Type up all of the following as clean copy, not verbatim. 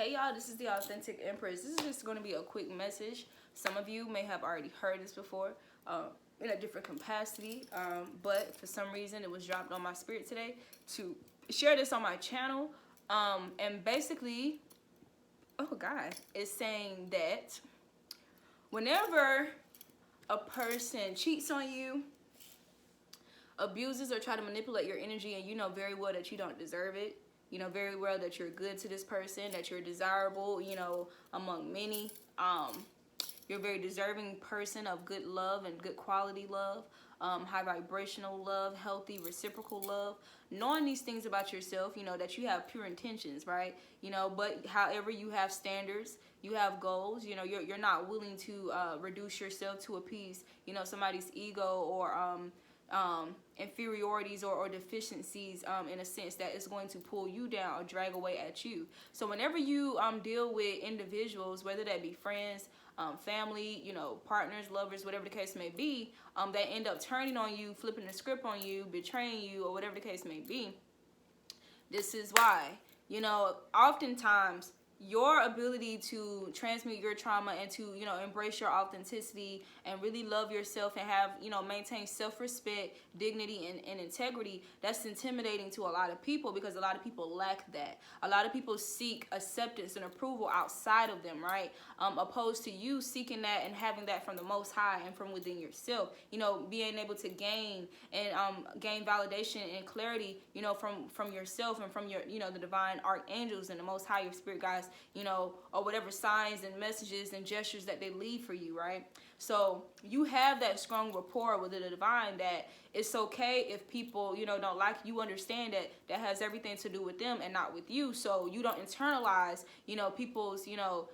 Hey y'all, this is the Authentic Empress. This is just going to be a quick message. Some of you may have already heard this before in a different capacity, but for some reason it was dropped on my spirit today to share this on my channel. And basically, oh God, it's saying that whenever a person cheats on you, abuses or try to manipulate your energy, and you know very well that you don't deserve it, you know very well that you're good to this person, that you're desirable, you know, among many. You're a very deserving person of good love and good quality love, high vibrational love, healthy reciprocal love. Knowing these things about yourself, you know, that you have pure intentions, right? You know, but however, you have standards, you have goals, you know, you're not willing to reduce yourself to appease, you know, somebody's ego or inferiorities or deficiencies, in a sense that is going to pull you down or drag away at you. So whenever you deal with individuals, whether that be friends, family, you know, partners, lovers, whatever the case may be, that end up turning on you, flipping the script on you, betraying you, or whatever the case may be, this is why. You know, oftentimes your ability to transmute your trauma and to, you know, embrace your authenticity and really love yourself and have, you know, maintain self-respect, dignity, and integrity, that's intimidating to a lot of people, because a lot of people lack that. A lot of people seek acceptance and approval outside of them, right? Opposed to you seeking that and having that from the Most High and from within yourself, you know, being able to gain and gain validation and clarity, you know, from yourself and from your, you know, the divine archangels and the Most High, your spirit guides, you know, or whatever signs and messages and gestures that they leave for you, right? So you have that strong rapport with the divine that it's okay if people, you know, don't like you. Understand that that has everything to do with them and not with you. So you don't internalize, you know, people's, you know,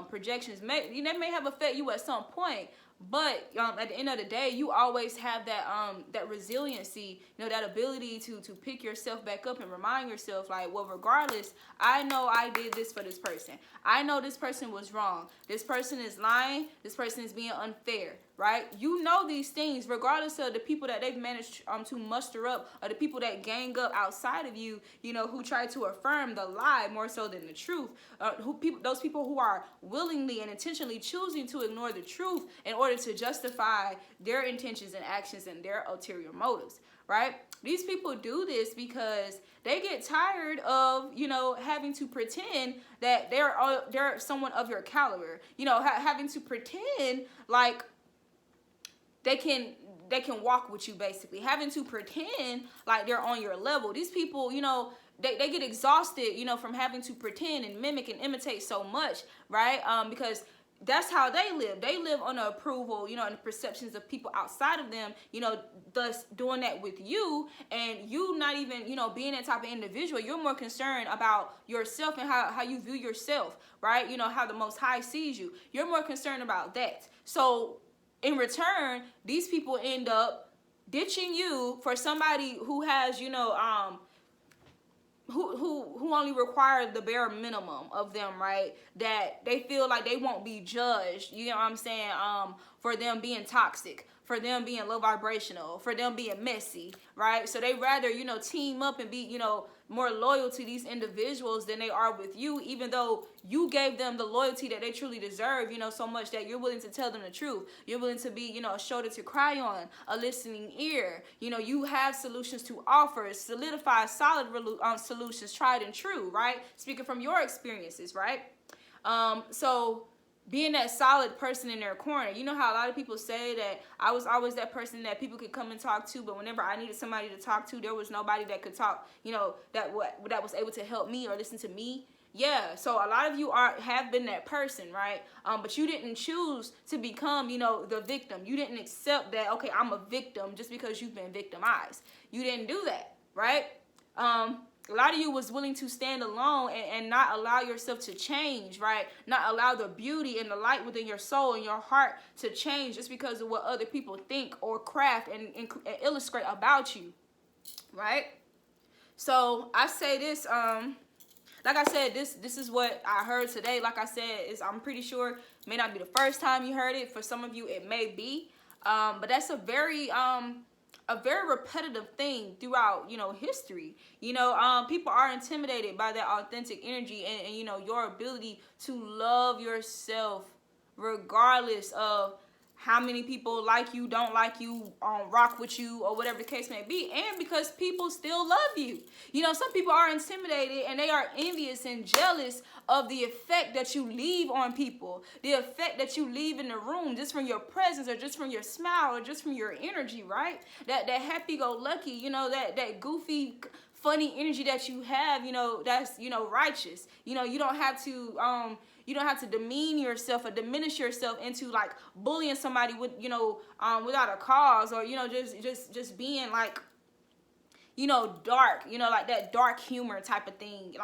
projections. They may have affected you at some point, but at the end of the day, you always have that that resiliency, you know, that ability to pick yourself back up and remind yourself, like, well, regardless, I know I did this for this person. I know this person was wrong. This person is lying. This person is being unfair, right? You know these things, regardless of the people that they've managed to muster up, or the people that gang up outside of you, you know, who try to affirm the lie more so than the truth. Those people who are willingly and intentionally choosing to ignore the truth in order to justify their intentions and actions and their ulterior motives, right? These people do this because they get tired of, you know, having to pretend that they're someone of your caliber, you know, having to pretend like they can walk with you, basically, having to pretend like they're on your level. These people, you know, they get exhausted, you know, from having to pretend and mimic and imitate so much, right? Because that's how they live. They live on the approval, you know, and the perceptions of people outside of them, you know, thus doing that with you, and you not even, you know, being that type of individual. You're more concerned about yourself and how you view yourself, right? You know, how the Most High sees you. You're more concerned about that. So in return, these people end up ditching you for somebody who has, you know, who only require the bare minimum of them, right? That they feel like they won't be judged, you know what I'm saying, for them being toxic, for them being low vibrational, for them being messy, right? So they rather, you know, team up and be, you know, more loyal to these individuals than they are with you, even though you gave them the loyalty that they truly deserve, you know, so much that you're willing to tell them the truth. You're willing to be, you know, a shoulder to cry on, a listening ear. You know, you have solutions to offer, solidified, solid solutions, tried and true, right? Speaking from your experiences, right? So being that solid person in their corner. You know how a lot of people say that I was always that person that people could come and talk to, but whenever I needed somebody to talk to, there was nobody that could talk, you know, that was able to help me or listen to me. Yeah, so a lot of you have been that person, right? But you didn't choose to become, you know, the victim. You didn't accept that, okay, I'm a victim just because you've been victimized. You didn't do that, right? A lot of you was willing to stand alone and not allow yourself to change, right? Not allow the beauty and the light within your soul and your heart to change just because of what other people think or craft and illustrate about you, right? So I say this, like I said, this is what I heard today. Like I said, I'm pretty sure it may not be the first time you heard it. For some of you, it may be. But that's a very a very repetitive thing throughout, you know, history. You know, people are intimidated by that authentic energy and, you know, your ability to love yourself regardless of how many people like you, don't like you, rock with you, or whatever the case may be, and because people still love you. You know, some people are intimidated and they are envious and jealous of the effect that you leave on people, the effect that you leave in the room, just from your presence, or just from your smile, or just from your energy, right? That happy-go-lucky, you know, that goofy, funny energy that you have, you know, that's, you know, righteous. You know, you don't have to demean yourself or diminish yourself into like bullying somebody with, you know, without a cause, or, you know, just being like, you know, dark, you know, like that dark humor type of thing.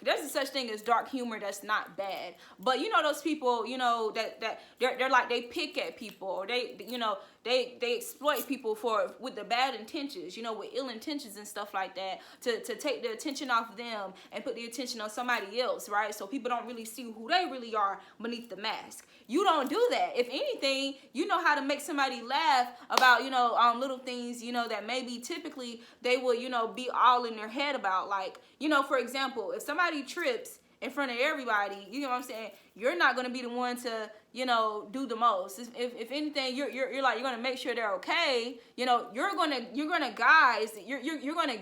There's a such thing as dark humor that's not bad, but you know, those people, you know, that they're like, they pick at people, or they, you know, they exploit people with the bad intentions, you know, with ill intentions and stuff like that, to take the attention off them and put the attention on somebody else, right? So people don't really see who they really are beneath the mask. You don't do that. If anything, you know how to make somebody laugh about, you know, little things, you know, that maybe typically they would, you know, be all in their head about. Like, you know, for example, if somebody trips in front of everybody, you know what I'm saying, you're not going to be the one to, you know, do the most. If anything, you're like, you're going to make sure they're okay. You know, you're going to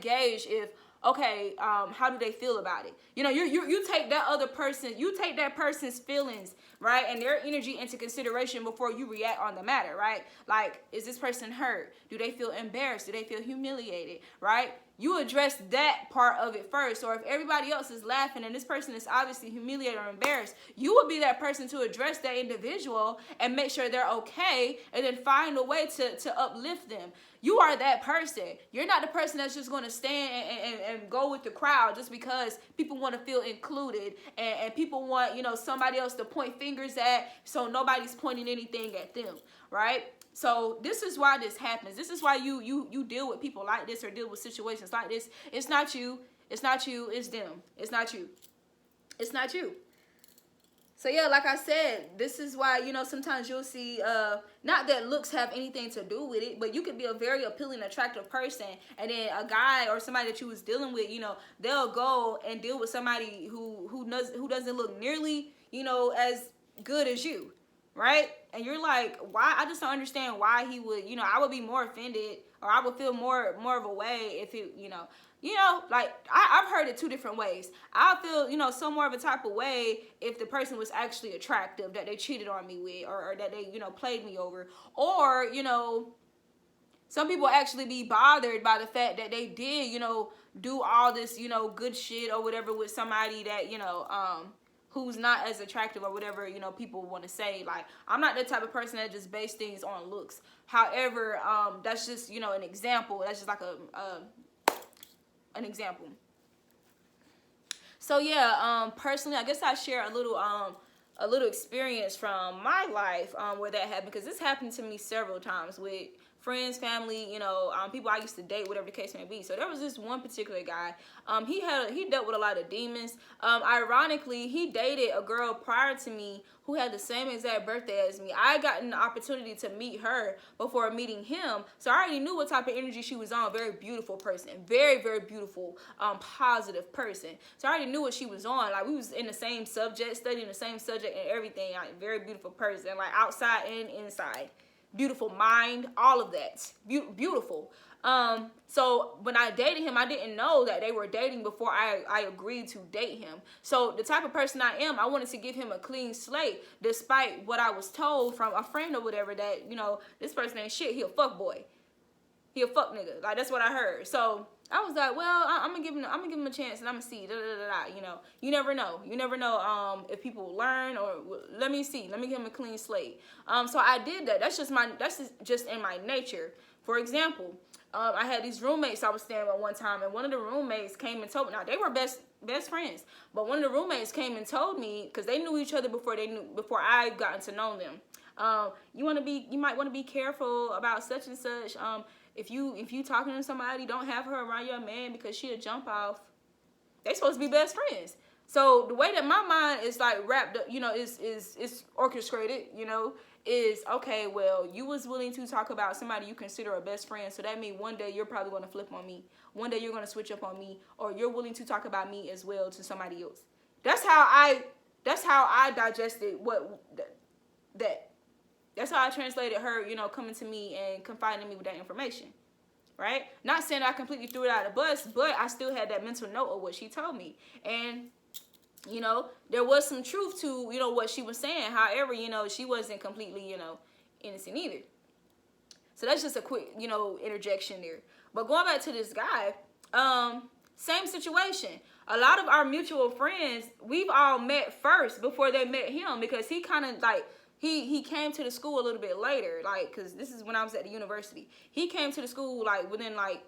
gauge if, okay, how do they feel about it? You know, you take that person's feelings, right, and their energy into consideration before you react on the matter, right? Like, is this person hurt? Do they feel embarrassed? Do they feel humiliated, right? You address that part of it first. Or if everybody else is laughing and this person is obviously humiliated or embarrassed, you would be that person to address that individual and make sure they're okay, and then find a way to uplift them. You are that person. You're not the person that's just going to stand and go with the crowd just because people want to feel included, and people want, you know, somebody else to point fingers at, so nobody's pointing anything at them, right? So this is why this happens. This is why you deal with people like this, or deal with situations like this. It's not you. It's not you. It's them. It's not you. It's not you. So yeah, like I said, this is why, you know, sometimes you'll see, not that looks have anything to do with it, but you could be a very appealing, attractive person, and then a guy or somebody that you was dealing with, you know, they'll go and deal with somebody who doesn't look nearly, you know, as good as you, right? And you're like, why? I just don't understand why he would, you know, I would be more offended, or I would feel more of a way if it, you know, like, I've heard it two different ways. I feel, you know, some more of a type of way if the person was actually attractive, that they cheated on me with, or that they, you know, played me over. Or, you know, some people actually be bothered by the fact that they did, you know, do all this, you know, good shit or whatever with somebody that, you know, who's not as attractive, or whatever, you know, people want to say. Like, I'm not the type of person that just base things on looks. However, that's just, you know, an example. That's just like an example. So yeah, personally, I guess I share a little experience from my life where that happened, because this happened to me several times with friends, family, you know, people I used to date, whatever the case may be. So there was this one particular guy. He dealt with a lot of demons. Ironically, he dated a girl prior to me who had the same exact birthday as me. I got an opportunity to meet her before meeting him, so I already knew what type of energy she was on. Very beautiful person, very, very beautiful, positive person. So I already knew what she was on. Like, we was in the same subject, studying the same subject and everything. Like, very beautiful person, like outside and inside. Beautiful mind, all of that. Beautiful. So when I dated him, I didn't know that they were dating before I agreed to date him. So the type of person I am, I wanted to give him a clean slate, despite what I was told from a friend or whatever, that, you know, this person ain't shit. He a fuck boy. He a fuck nigga. Like, that's what I heard. So I was like, well, I'm gonna give him a chance, and I'm gonna see. You know, you never know. You never know if people learn, or let me see. Let me give him a clean slate. So I did that. That's just in my nature. For example, I had these roommates I was staying with one time, and one of the roommates came and told me. Now, they were best friends, but one of the roommates came and told me, because they knew each other before I gotten to know them. You might want to be careful about such and such. If you talking to somebody, don't have her around your man, because she'll jump off. They supposed to be best friends. So the way that my mind is like wrapped up, you know, is orchestrated, you know, is okay, well, you was willing to talk about somebody you consider a best friend, so that means one day you're probably going to flip on me. One day you're going to switch up on me, or you're willing to talk about me as well to somebody else. That's how I digested that's how I translated her, you know, coming to me and confiding in me with that information. Right? Not saying I completely threw it out of the bus, but I still had that mental note of what she told me. And you know, there was some truth to, you know, what she was saying. However, you know, she wasn't completely, you know, innocent either. So that's just a quick, you know, interjection there. But going back to this guy, same situation. A lot of our mutual friends, we've all met first before they met him, because he kind of like, he came to the school a little bit later, like, because this is when I was at the university. He came to the school like within like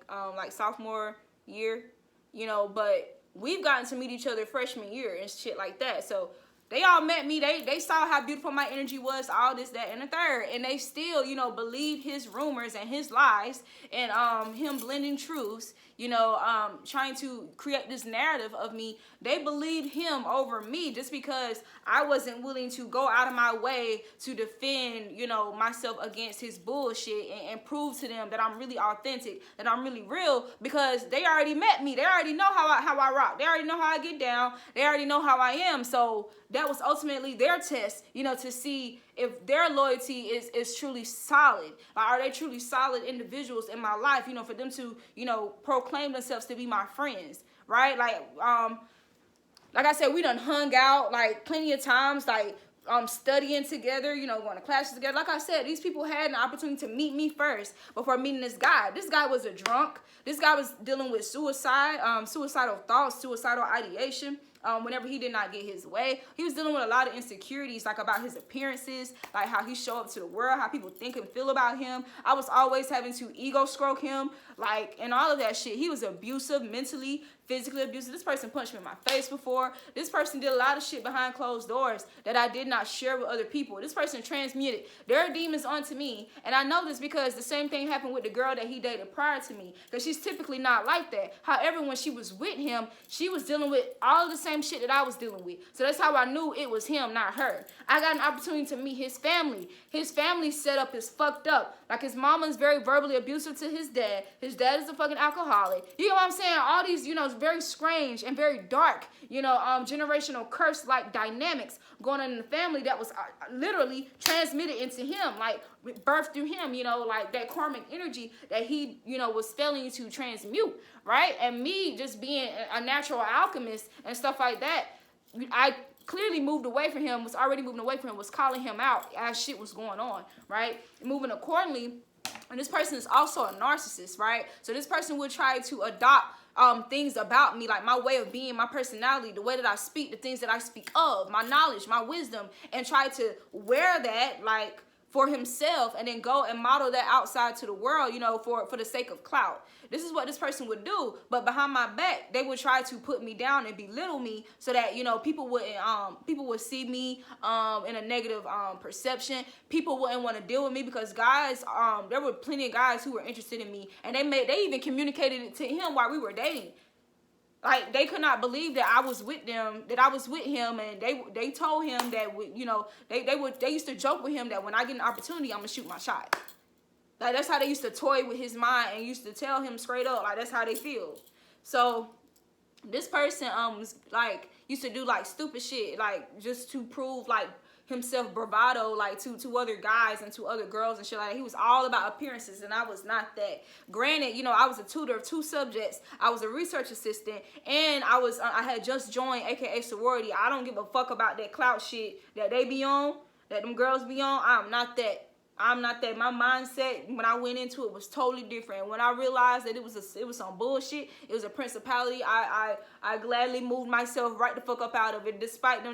sophomore year, you know, but we've gotten to meet each other freshman year and shit like that. So they all met me. They saw how beautiful my energy was, all this, that, and the third. And they still, you know, believed his rumors and his lies and him blending truths, you know, trying to create this narrative of me. They believed him over me just because I wasn't willing to go out of my way to defend, you know, myself against his bullshit and prove to them that I'm really authentic, that I'm really real, because they already met me. They already know how I rock. They already know how I get down. They already know how I am. So that was ultimately their test, you know, to see if their loyalty is truly solid. Like, are they truly solid individuals in my life, you know, for them to, you know, proclaim themselves to be my friends, right? Like I said, we done hung out like plenty of times, like studying together, you know, going to classes together. Like I said, these people had an opportunity to meet me first before meeting this guy. This guy was a drunk. This guy was dealing with suicide, suicidal thoughts, suicidal ideation. Whenever he did not get his way, he was dealing with a lot of insecurities, like about his appearances, like how he showed up to the world, how people think and feel about him. I was always having to ego stroke him, like, and all of that shit. He was abusive, mentally, physically abusive. This person punched me in my face before. This person did a lot of shit behind closed doors that I did not share with other people. This person transmuted their demons onto me, and I know this because the same thing happened with the girl that he dated prior to me, because she's typically not like that. However, when she was with him, she was dealing with all of the same shit that I was dealing with. So that's how I knew it was him, not her. I got an opportunity to meet his family. His family setup is fucked up. Like, his mama's very verbally abusive to his dad. His dad is a fucking alcoholic. You know what I'm saying? All these, you know, very strange and very dark, you know, generational curse-like dynamics going on in the family that was literally transmitted into him, like birthed through him, you know, like that karmic energy that he, you know, was failing to transmute, right? And me just being a natural alchemist and stuff like that, I clearly moved away from him, was already moving away from him, was calling him out as shit was going on, right? Moving accordingly. And this person is also a narcissist, right? So this person would try to adopt things about me, like my way of being, my personality, the way that I speak, the things that I speak of, my knowledge, my wisdom, and try to wear that, like, for himself, and then go and model that outside to the world, you know, for the sake of clout. This is what this person would do, but behind my back, they would try to put me down and belittle me so that, you know, people would see me in a negative perception. People wouldn't want to deal with me because guys, there were plenty of guys who were interested in me, and they even communicated it to him while we were dating. Like, they could not believe that I was with them, that I was with him, and they told him that, you know, they used to joke with him that when I get an opportunity, I'm gonna shoot my shot. Like, that's how they used to toy with his mind and used to tell him straight up, like, that's how they feel. So this person was like, used to do like stupid shit, like, just to prove like himself bravado, like to other guys and to other girls and shit like that. He was all about appearances, and I was not that. Granted, you know, I was a tutor of 2 subjects. I was a research assistant, and I had just joined AKA sorority. I don't give a fuck about that clout shit that they be on, that them girls be on. I'm not that. I'm not that. My mindset when I went into it was totally different. When I realized that it was some bullshit, it was a principality, I gladly moved myself right the fuck up out of it. Despite the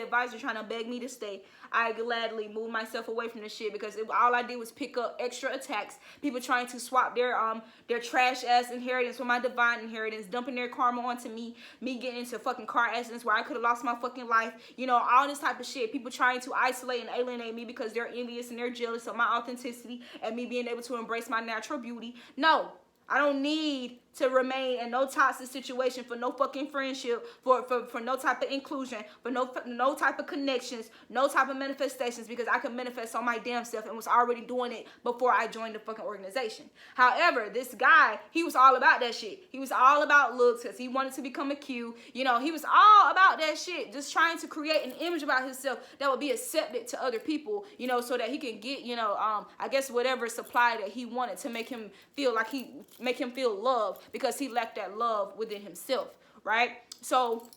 advisor trying to beg me to stay, I gladly moved myself away from this shit because all I did was pick up extra attacks. People trying to swap their trash ass inheritance for my divine inheritance, dumping their karma onto me getting into fucking car accidents where I could have lost my fucking life. You know, all this type of shit. People trying to isolate and alienate me because they're envious and they're jealous of my authenticity and me being able to embrace my natural beauty. No, I don't need to remain in no toxic situation, for no fucking friendship, for no type of inclusion, for no type of connections, no type of manifestations, because I could manifest on my damn self and was already doing it before I joined the fucking organization. However, this guy, he was all about that shit. He was all about looks because he wanted to become a Q. You know, he was all about that shit, just trying to create an image about himself that would be accepted to other people, you know, so that he can get, you know, I guess whatever supply that he wanted to make him feel like make him feel loved, because he lacked that love within himself, right? So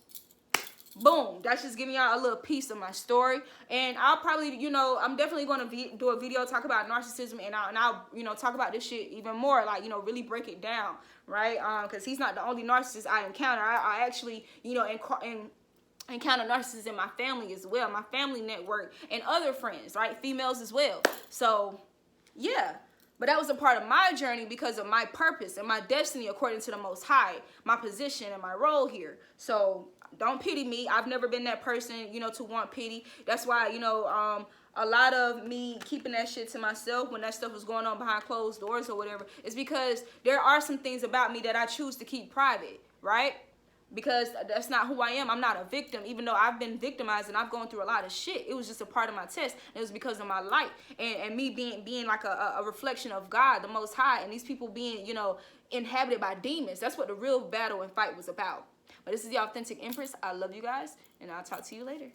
boom, that's just giving y'all a little piece of my story. And I'll probably, you know, I'm definitely going to do a video talk about narcissism, and I'll you know, talk about this shit even more, like, you know, really break it down, right? Because he's not the only narcissist I encounter. I actually, you know, encounter narcissists in my family as well, my family network, and other friends, right? Females as well. So yeah, but that was a part of my journey because of my purpose and my destiny according to the Most High, my position and my role here. So don't pity me. I've never been that person, you know, to want pity. That's why, you know, a lot of me keeping that shit to myself when that stuff was going on behind closed doors or whatever is because there are some things about me that I choose to keep private, right? Because that's not who I am. I'm not a victim, even though I've been victimized and I've gone through a lot of shit. It was just a part of my test. It was because of my light and me being like a reflection of God, the Most High, and these people being, you know, inhabited by demons. That's what the real battle and fight was about. But this is the Authentic Empress. I love you guys, and I'll talk to you later.